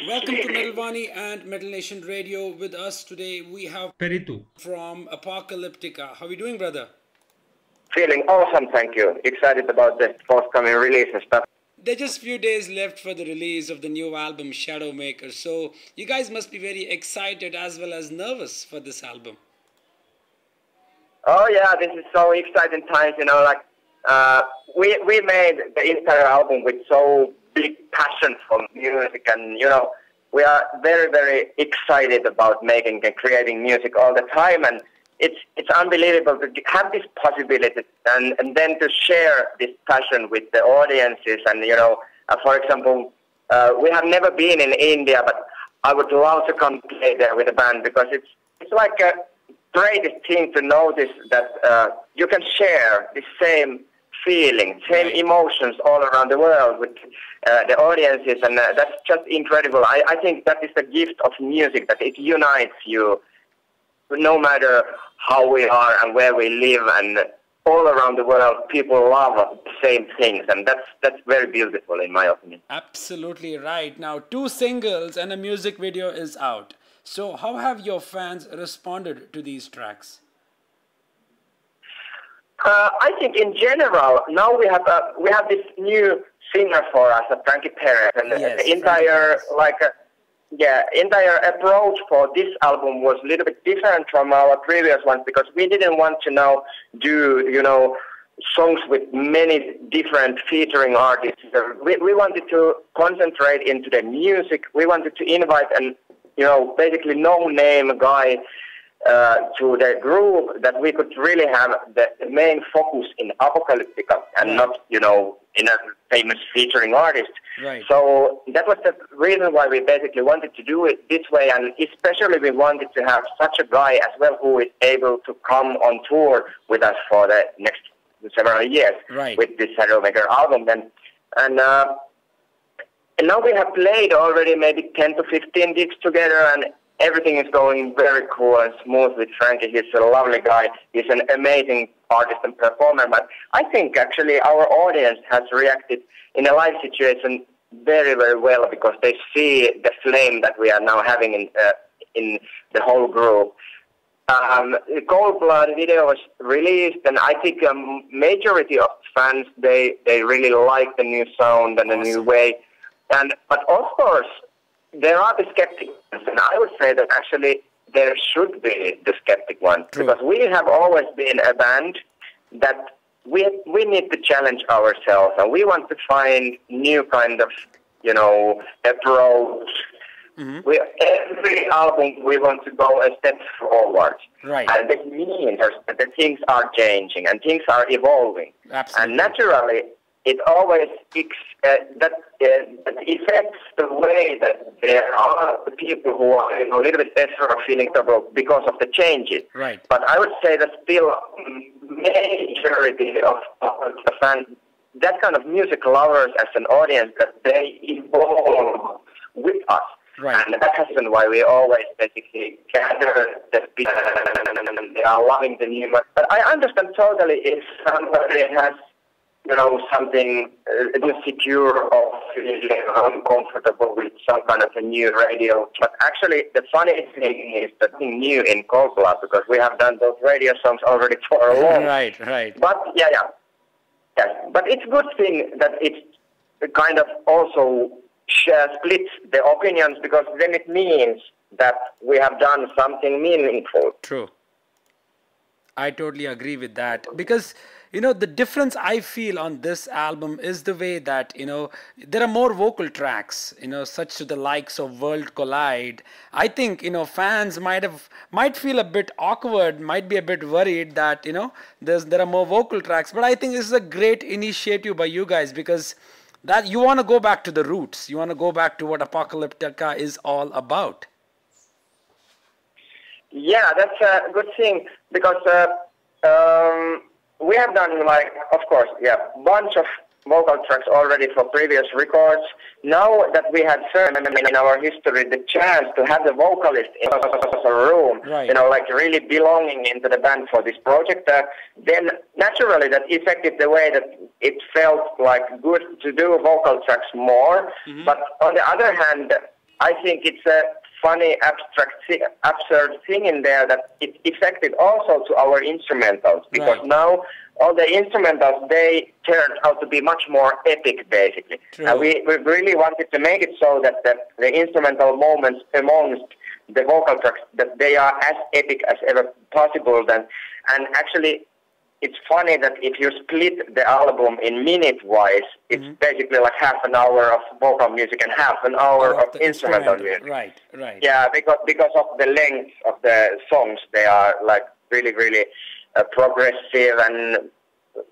Welcome to Metal Wani and Metal Nation Radio. With us today, we have Perttu from Apocalyptica. How are you doing, brother? Feeling awesome, thank you. Excited about the forthcoming release and stuff. There are just few days left for the release of the new album, Shadowmaker. So, you guys must be very excited as well as nervous for this album. Oh yeah, this is so exciting times, we made the entire album with so big passion for music, and we are very, very excited about making and creating music all the time, and it's unbelievable to have this possibility and then to share this passion with the audiences. And for example, we have never been in India, but I would love to come play there with a band, because it's like a greatest thing to notice that you can share the same feeling, same emotions all around the world with the audiences, and that's just incredible. I think that is the gift of music, that it unites you no matter how we are and where we live, and all around the world people love the same things, and that's very beautiful in my opinion. Absolutely right. Now 2 singles and a music video is out. So how have your fans responded to these tracks? I think in general, now we have this new singer for us, Frankie Perez, and yes, the entire entire approach for this album was a little bit different from our previous ones, because we didn't want to now do songs with many different featuring artists. We wanted to concentrate into the music. We wanted to invite an basically no-name guy to the group, that we could really have the main focus in Apocalyptica and not, in a famous featuring artist. Right. So that was the reason why we basically wanted to do it this way, and especially we wanted to have such a guy as well who is able to come on tour with us for the next several years with this Shadowmaker album. And now we have played already maybe 10 to 15 gigs together, and everything is going very cool and smooth with Frankie. He's a lovely guy. He's an amazing artist and performer. But I think actually our audience has reacted in a live situation very, very well, because they see the flame that we are now having in the whole group. The Cold Blood video was released, and I think a majority of fans, they really like the new sound and the new way. But of course, there are the skeptics, and I would say that actually there should be the skeptic one. True. Because we have always been a band that we need to challenge ourselves, and we want to find new kind of, approach. Mm-hmm. Every album we want to go a step forward. Right. And that means that the things are changing and things are evolving. Absolutely. And naturally, it always that affects the way that there are the people who are a little bit better or feeling trouble because of the changes. Right. But I would say that still majority of the fans, that kind of music lovers as an audience, that they evolve with us. Right. And that's the reason why we always basically gather the people, and they are loving the new. But I understand totally if somebody has something insecure or feeling uncomfortable with some kind of a new radio. But actually, the funny thing is that nothing new in Cold Blood, because we have done those radio songs already for a long. Right. But yes. But it's a good thing that it kind of also splits the opinions, because then it means that we have done something meaningful. True. I totally agree with that, because the difference I feel on this album is the way that there are more vocal tracks, such to the likes of World Collide. I think fans might feel a bit awkward, might be a bit worried that there are more vocal tracks, but I think this is a great initiative by you guys, because that you want to go back to the roots, you want to go back to what Apocalyptica is all about. Yeah, that's a good thing, because we have done, of course, bunch of vocal tracks already for previous records. Now that we had in our history the chance to have the vocalist in a room, really belonging into the band for this project, then naturally that affected the way that it felt good to do vocal tracks more. Mm-hmm. But on the other hand, I think it's a funny, absurd thing in there that it affected also to our instrumentals, because now all the instrumentals, they turned out to be much more epic, basically. True. And we really wanted to make it so that the instrumental moments amongst the vocal tracks, that they are as epic as ever possible. And actually, it's funny that if you split the album in minute-wise, it's basically like half an hour of vocal music and half an hour of instrumental music. Right. Yeah, because of the length of the songs, they are like really, really progressive, and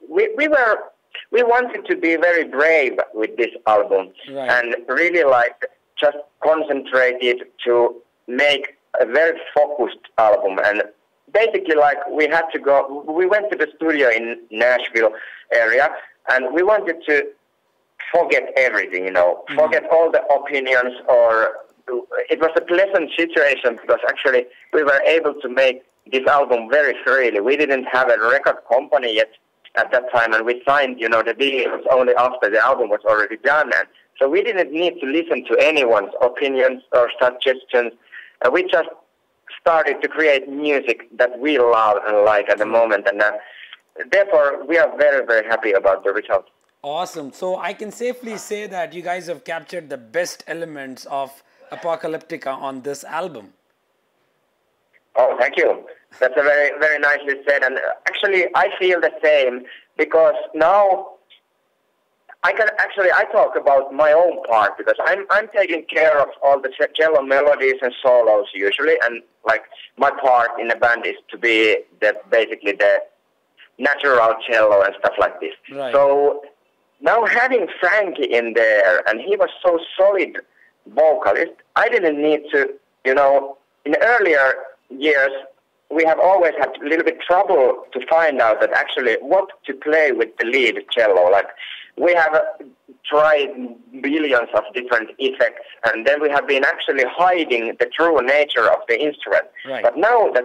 we wanted to be very brave with this album, and really like just concentrated to make a very focused album. And basically, like, we went to the studio in Nashville area, and we wanted to forget everything, forget all the opinions, or it was a pleasant situation, because actually we were able to make this album very freely. We didn't have a record company yet at that time, and we signed, the deals only after the album was already done. And so we didn't need to listen to anyone's opinions or suggestions. We just started to create music that we love and like at the moment, and therefore we are very, very happy about the result. Awesome. So I can safely say that you guys have captured the best elements of Apocalyptica on this album. Oh, thank you. That's a very, very nicely said. And actually, I feel the same, because now I talk about my own part, because I'm taking care of all the cello melodies and solos usually, and like my part in the band is to be basically the natural cello and stuff like this. Right. So now having Frankie in there, and he was so solid vocalist, I didn't need to, in earlier years, we have always had a little bit trouble to find out that actually what to play with the lead cello. Like, we have tried billions of different effects, and then we have been actually hiding the true nature of the instrument. Right. But now that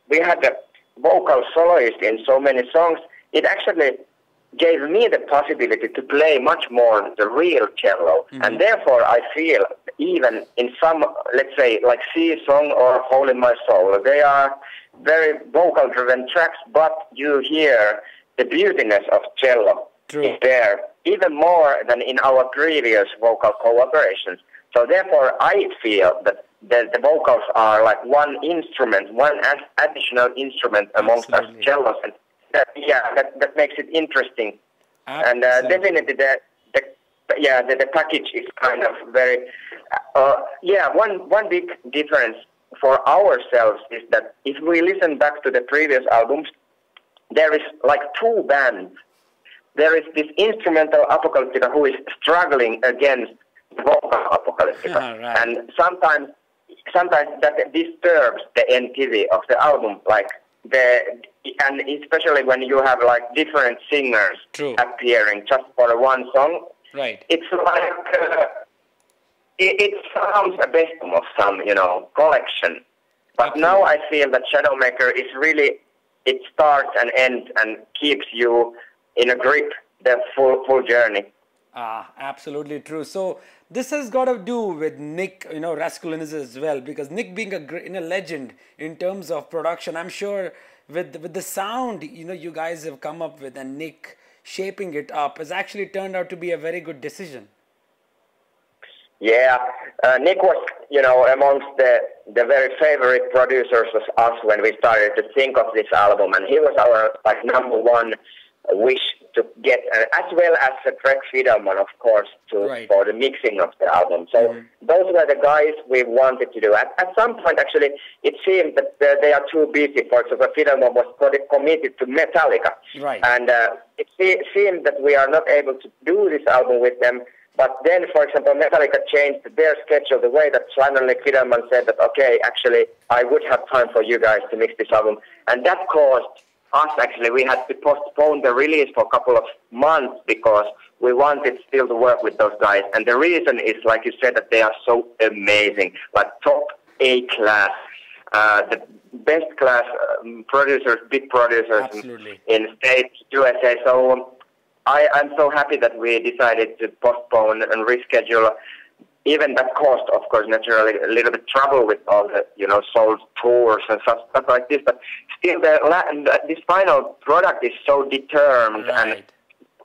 we had the vocal soloist in so many songs, it actually gave me the possibility to play much more the real cello. And therefore I feel, even in some, let's say, like C Song or Hole in My Soul, they are very vocal driven tracks, but you hear the beautiness of cello is there even more than in our previous vocal collaborations. So therefore I feel that the vocals are like one instrument, one additional instrument amongst us cellos, and that makes it interesting. And definitely the package is kind of very one big difference for ourselves is that if we listen back to the previous albums, there is like two bands. There is this instrumental Apocalyptica who is struggling against vocal Apocalyptica, and sometimes that disturbs the NPV of the album, and especially when you have like different singers appearing just for one song. Right. It's like it sounds a best of some, collection. But now I feel that Shadowmaker is really, it starts and ends and keeps you in a grip the full journey. Absolutely true. So this has got to do with Nick, Raskulinis as well, because Nick being a legend in terms of production, I'm sure with the sound, you guys have come up with, and Nick shaping it up has actually turned out to be a very good decision. Yeah, Nick was, amongst the very favorite producers of us when we started to think of this album, and he was our number one wish to get, as well as Greg Fidelman, of course, for the mixing of the album. So those were the guys we wanted to do. At some point, actually, it seemed that they are too busy. For example, Fidelman was committed to Metallica. Right. And it seemed that we are not able to do this album with them. But then, for example, Metallica changed their schedule the way that suddenly Fidelman said that, okay, actually, I would have time for you guys to mix this album. And that caused us, actually, we had to postpone the release for a couple of months because we wanted still to work with those guys. And the reason is, like you said, that they are so amazing, like top A class, the best class producers, big producers in States, USA. So I'm so happy that we decided to postpone and reschedule. even that caused, of course, naturally a little bit trouble with all the, sold tours and stuff like this. But still, this final product is so determined, and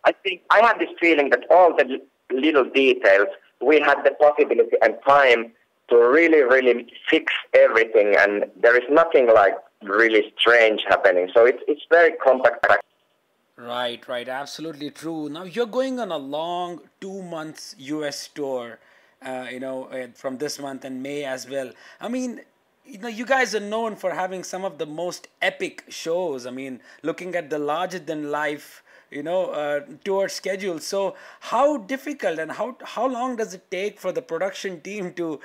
I think I have this feeling that all the little details, we had the possibility and time to really, really fix everything, and there is nothing like really strange happening. So it's very compact. Right, absolutely true. Now you're going on a long 2 months US tour, from this month and May as well. I mean, you guys are known for having some of the most epic shows. I mean, looking at the larger than life, tour schedule. So how difficult and how long does it take for the production team to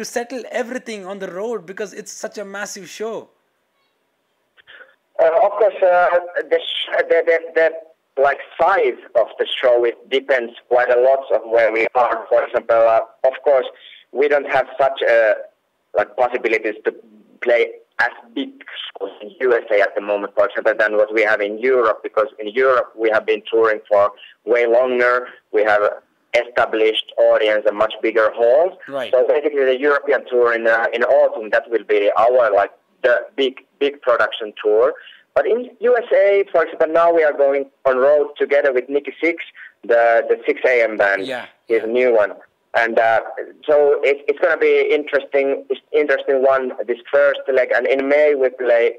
settle everything on the road, because it's such a massive show? Of course, the like size of the show, it depends quite a lot on where we are. For example, of course, we don't have such possibilities to play as big shows in USA at the moment, for example, than what we have in Europe, because in Europe we have been touring for way longer. We have established audience and much bigger halls. Right. So basically, the European tour in autumn, that will be our the big production tour. But in USA, for example, now we are going on road together with Nikki Six, the 6 a.m. band. Is a new one. And so it's going to be interesting one, this first leg. And in May we play,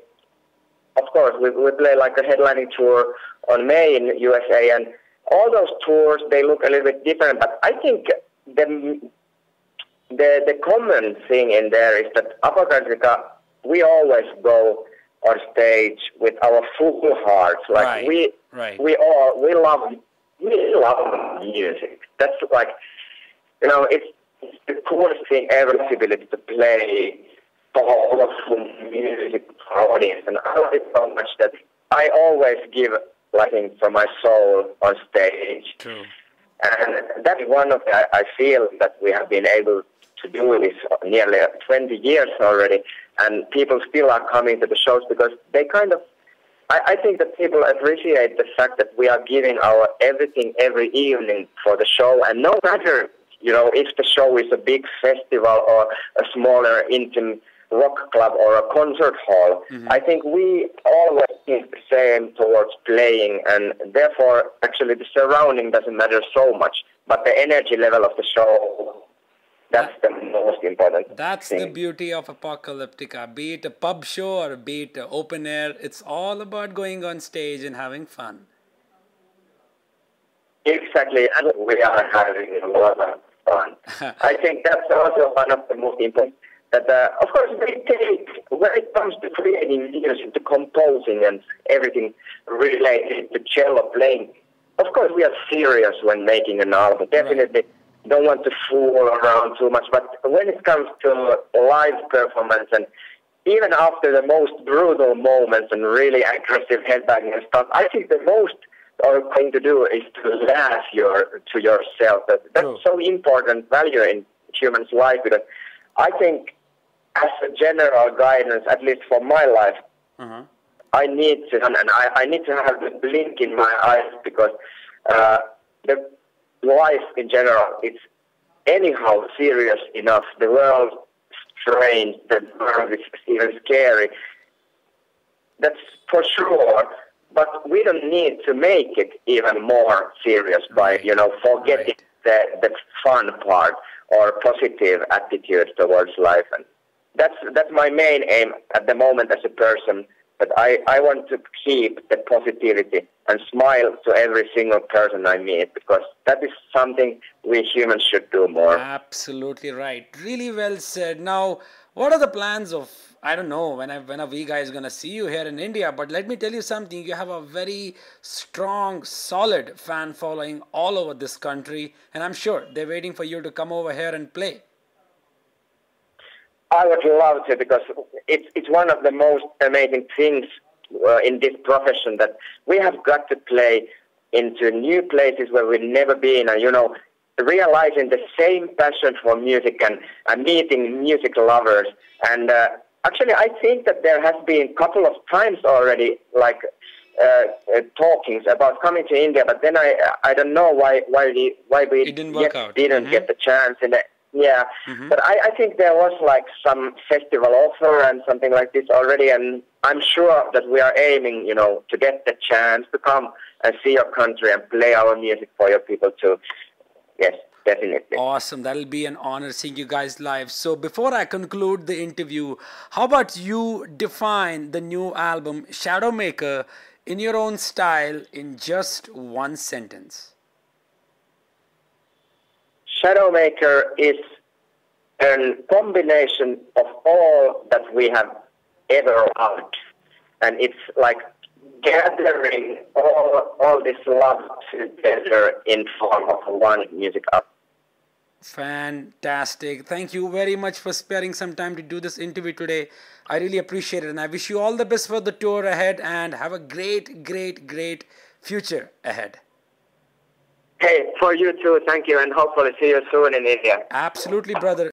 of course, we play like a headlining tour on May in USA. And all those tours, they look a little bit different. But I think the common thing in there is that Apocalyptica, we always go on stage with our full hearts. Like we love music. That's like, it's the coolest thing ever, the ability to play powerful music for our audience. And I love it so much that I always give something from my soul on stage. True. And that's one of the, I feel that we have been able to do this nearly 20 years already, and people still are coming to the shows because they kind of, I think that people appreciate the fact that we are giving our everything every evening for the show, and no matter, if the show is a big festival or a smaller intimate rock club or a concert hall, I think we always think the same towards playing, and therefore actually the surrounding doesn't matter so much, but the energy level of the show, that's the most important That's thing. The beauty of Apocalyptica. Be it a pub show or be it open air, it's all about going on stage and having fun. Exactly, and we are having a lot of fun. I think that's also one of the most important. That of course we take, when it comes to creating music, to composing and everything related to cello playing, of course we are serious when making an album. Definitely don't want to fool around too much, but when it comes to live performance, and even after the most brutal moments and really aggressive headbanging and stuff, I think the most thing to do is to laugh to yourself. That's so important value in human's life, because I think as a general guidance, at least for my life, I need to, and I need to have the blink in my eyes, because the life in general, it's anyhow serious enough. The world is strange, the world is even scary. That's for sure. But we don't need to make it even more serious by, forgetting the fun part or positive attitude towards life. And that's my main aim at the moment as a person. But I want to keep the positivity and smile to every single person I meet, because that is something we humans should do more. Absolutely right. Really well said. Now, what are the plans of, I don't know, when are we guys going to see you here in India? But let me tell you something. You have a very strong, solid fan following all over this country. And I'm sure they're waiting for you to come over here and play. I would love to, because it's one of the most amazing things in this profession, that we have got to play into new places where we've never been, and realizing the same passion for music and meeting music lovers. And actually, I think that there has been a couple of times already, like talkings about coming to India, but then I don't know why we it didn't work out. Didn't get the chance. And Yeah, but I think there was like some festival offer and something like this already, and I'm sure that we are aiming, you know, to get the chance to come and see your country and play our music for your people too. Yes, definitely. Awesome. That'll be an honor seeing you guys live. So before I conclude the interview, how about you define the new album Shadowmaker in your own style in just one sentence? Shadowmaker is a combination of all that we have ever loved, and it's like gathering all this love together in form of one music album. Fantastic. Thank you very much for sparing some time to do this interview today. I really appreciate it, and I wish you all the best for the tour ahead and have a great, great, great future ahead. Hey, for you too, thank you, and hopefully see you soon in India. Absolutely, brother.